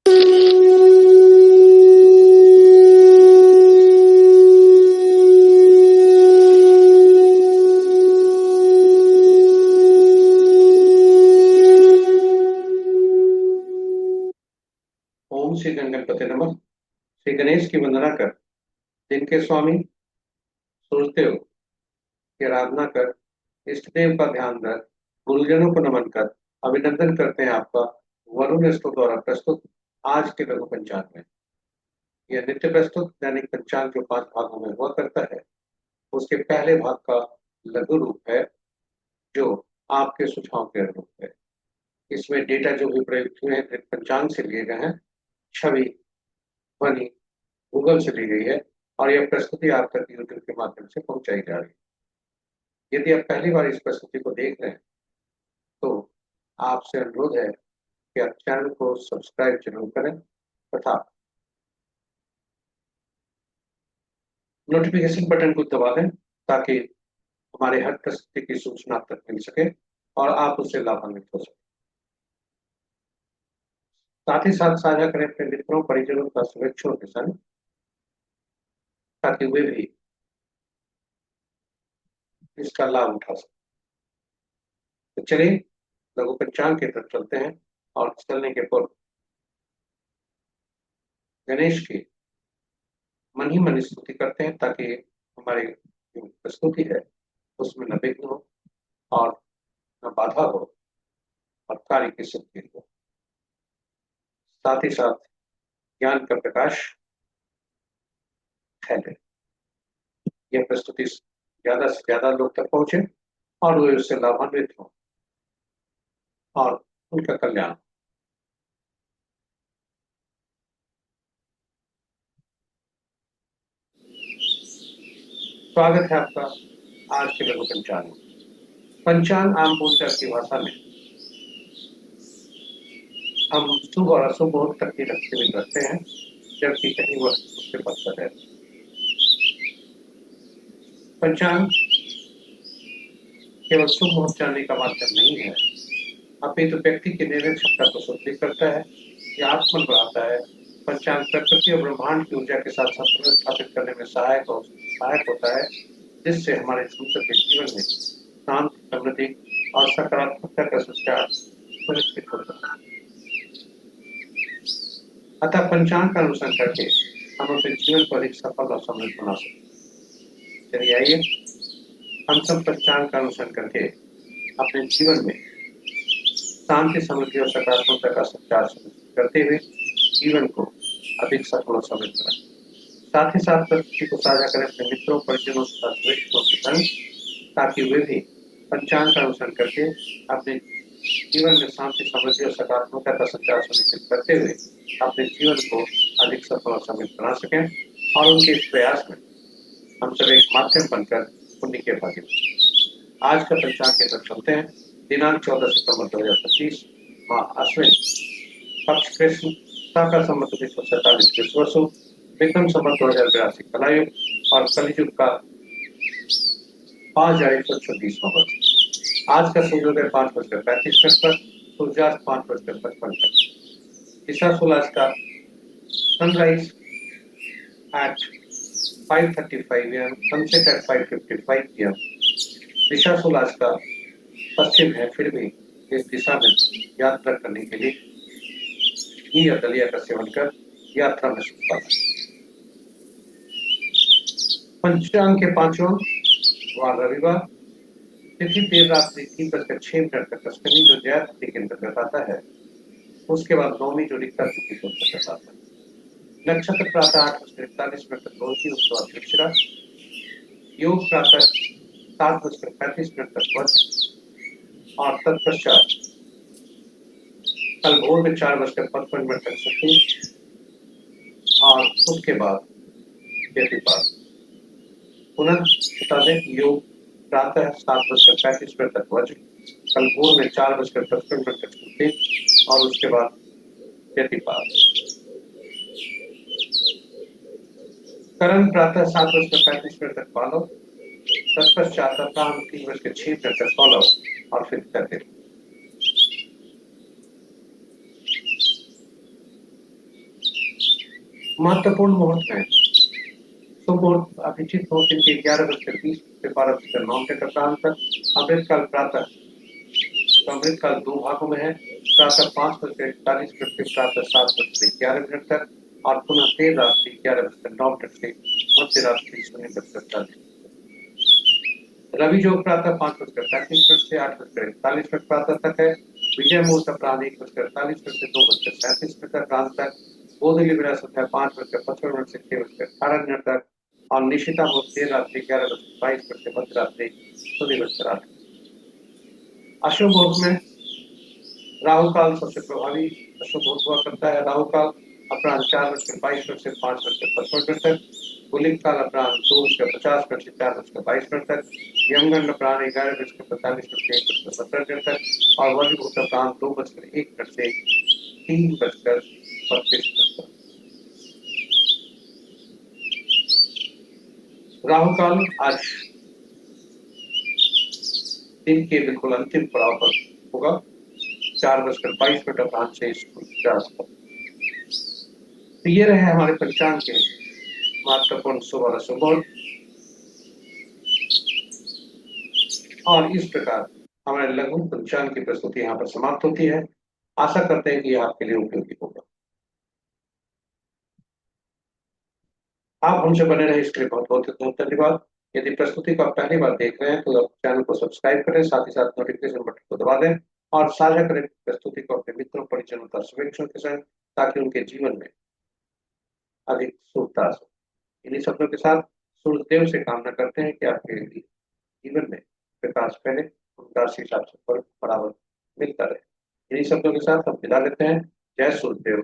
ओम श्री गणपति नमः। श्री गणेश की वंदना कर, जिनके स्वामी सूर्यदेव की आराधना कर, इष्ट देव का ध्यान रख, गुरुजनों को नमन कर, अभिनंदन करते हैं आपका वरुण स्टोर द्वारा प्रस्तुत आज के लघु पंचांग में। यह नित्य प्रस्तुत दैनिक पंचांग जो 5 भागों में हुआ करता है, उसके पहले भाग का लघु रूप है, जो आपके सुझाव के अनुरूप है। इसमें डेटा जो भी प्रयुक्त हुए हैं पंचांग से लिए गए हैं, छवि ध्वनि गूगल से ली गई है, और यह प्रस्तुति आप तक यूट्यूब के माध्यम से पहुंचाई जा रही है। यदि आप पहली बार इस प्रस्तुति को देख रहे हैं तो आपसे अनुरोध है कि आप चैनल को सब्सक्राइब जरूर करें तथा नोटिफिकेशन बटन को दबा दें, ताकि हमारे हर प्रस्तुति की सूचना आप तक मिल सके और आप उससे लाभान्वित हो सके। साथ ही साथ साझा करें अपने मित्रों परिजनों का शुभेच्छुओं के संग, ताकि वे भी इसका लाभ उठा सकें। तो चलिए लघु पंचांग की तरफ चलते हैं, और चलने के पूर्व गणेश की मन ही मन स्तुति करते हैं, ताकि हमारी जो प्रस्तुति है उसमें न विघ्न हो और न बाधा हो, और कार्य की सिद्धि हो। साथ ही साथ ज्ञान का प्रकाश फैले, यह प्रस्तुति ज्यादा से ज्यादा लोग तक पहुंचे और वे उससे लाभान्वित हो और उनका कल्याण। स्वागत है आपका आज के लघु पंचांग में। पंचांग आम बोलचाल की भाषा में हम शुभ और अशुभ मुहूर्त तक ही सीमित रखते हैं, जबकि कहीं वह उससे बढ़कर है। पंचांग केवल शुभ मुहूर्त जानने का माध्यम नहीं है, अपितु व्यक्ति की निर्णय क्षमता को सुदृढ़ करता है या आत्मबल बढ़ाता है। पंचांग प्रकृति और ब्रह्मांड की ऊर्जा के साथ संतुलन स्थापित करने में सहायक होता है, जिससे हमारे संसद के जीवन में शांति, समृद्धि और सकारात्मकता का संस्कार सुनिश्चित होता है। अतः पंचांग का अनुसरण करके हम अपने जीवन को अधिक सफल और समृद्ध बना सकते। चलिए आइए हम सब पंचांग का अनुसरण करके अपने जीवन में शांति, समृद्धि और सकारात्मकता का संचार सुनिश्चित करते हुए जीवन को अधिक सफल और समृद्ध बनाएं। साथ ही साथ प्रस्तुति को साझा करें अपने मित्रों परिजनों तथा शुभेच्छुओं के संग, ताकि वे भी पंचांग का अनुसरण करके अपने जीवन में शांति, समृद्धि और सकारात्मकता का संचार सुनिश्चित करते हुए अपने जीवन को अधिक सफल और समृद्ध बना सकें, और उनके इस प्रयास में हम सब एक माध्यम बनकर पुण्य के भागी। आज का पंचांग की तरफ चलते हैं। दिनांक 14 सितंबर 2025, माह अश्विन, पक्ष कृष्ण, शाका संवत 1947 विश्वसु, विक्रम संवत 2082 कलायुग, और कलियुग का 5136वां वर्ष। आज का सूर्योदय 5:35 पर, सूर्यास्त 5:55 पर, दिशा सूर्यास्त का sunrise at 5:35 AM, sunset at 5:55 PM। दिशा सूर्यास्त का पश्चिम है, फिर भी इस दिशा में यात्रा करने के लिए घी या दलिया का सेवन कर यात्रा में सुख पाना। पंचांग के 5वां वार रविवार, तिथि देर रात्रि 3:06 तक अष्टमी जो जया तिथि के अंतर्गत आता है, उसके बाद नौमी जो रिक्ता तिथि के अंतर्गत आता है। नक्षत्र प्रातः 8:41 तक रोहिणी, उसके बाद वृश्चिक। योग प्रातः 7:35 तक वज्र, और तत्पश्चात कल भोर में 4:55 तक शक्ति, और उसके बाद व्यतिपात। पुनः बता दें, योग प्रातः 7:35 तक वज्र, कल भोर में 4:55 तक शक्ति, और उसके बाद व्यतिपात। करण प्रातः 7:35 तक पालो, तत्पश्चात अपराह्न 3:06 तक सोलह, और फिर तक। महत्वपूर्ण मुहूर्त में शुभ मुहूर्त अभिजीत मुहूर्त दिन के 11:20 से 12:09 का प्रांत। अमृतकाल प्रातः, तो अमृतकाल दो भागों में है। प्रातः 5:41 से प्रातः 7:11 तक और पुनः देर रात्रि 11:09 से मध्य रात्रि 0:40। रवि योग प्रातः 5:35 से 8:41 प्रातः तक है। विजय मुहूर्त अपराह 1:48 से 2:37 तक प्रांत तक। गोधूली विरासत है 5:55 से 6:18 तक और निशिता मुहूर्त देर रात्रि 11:22 से मध्य रात्रि 0:08। अशुभ मुहूर्त में राहु काल सबसे प्रभावी अशुभ मुहूर्त हुआ करता है। राहु काल अपराह्न 4:22 से 5:55 तक। गुलिक काल अपराह्न 2:50 से 4:22 तक। यमगंड अपराह्न 11:45 से 1:17 तक और वज्र मुहूर्त अपराह्न 2:01 से 3:32 तक। राहु काल आज दिन के बिल्कुल अंतिम पड़ाव पर होगा, 4:22 अपराह्न से 50 तक। तो ये रहे हमारे पंचांग के महत्वपूर्ण शुभ और अशुभ मुहूर्त। और इस प्रकार हमारे लघु पंचांग की प्रस्तुति यहाँ पर समाप्त होती है। आशा करते हैं कि यह आपके लिए उपयोगी होगा। आप हमसे बने रहे इसके लिए बहुत बहुत धन्यवाद। यदि प्रस्तुति को आप पहली बार देख रहे हैं तो आप चैनल को सब्सक्राइब करें, साथ ही साथ नोटिफिकेशन बटन को दबा दें और साझा करें प्रस्तुति को अपने मित्रों, परिजनों तथा शुभेच्छुओं के संग, ताकि उनके जीवन में अधिक सुखता हो। इन्हीं शब्दों के साथ सूर्यदेव से कामना करते हैं कि आपके जीवन में प्रकाश फैले, उनका आशीर्वाद बराबर मिलता रहे। इन्हीं शब्दों के साथ हम विदा लेते हैं। जय सूर्यदेव।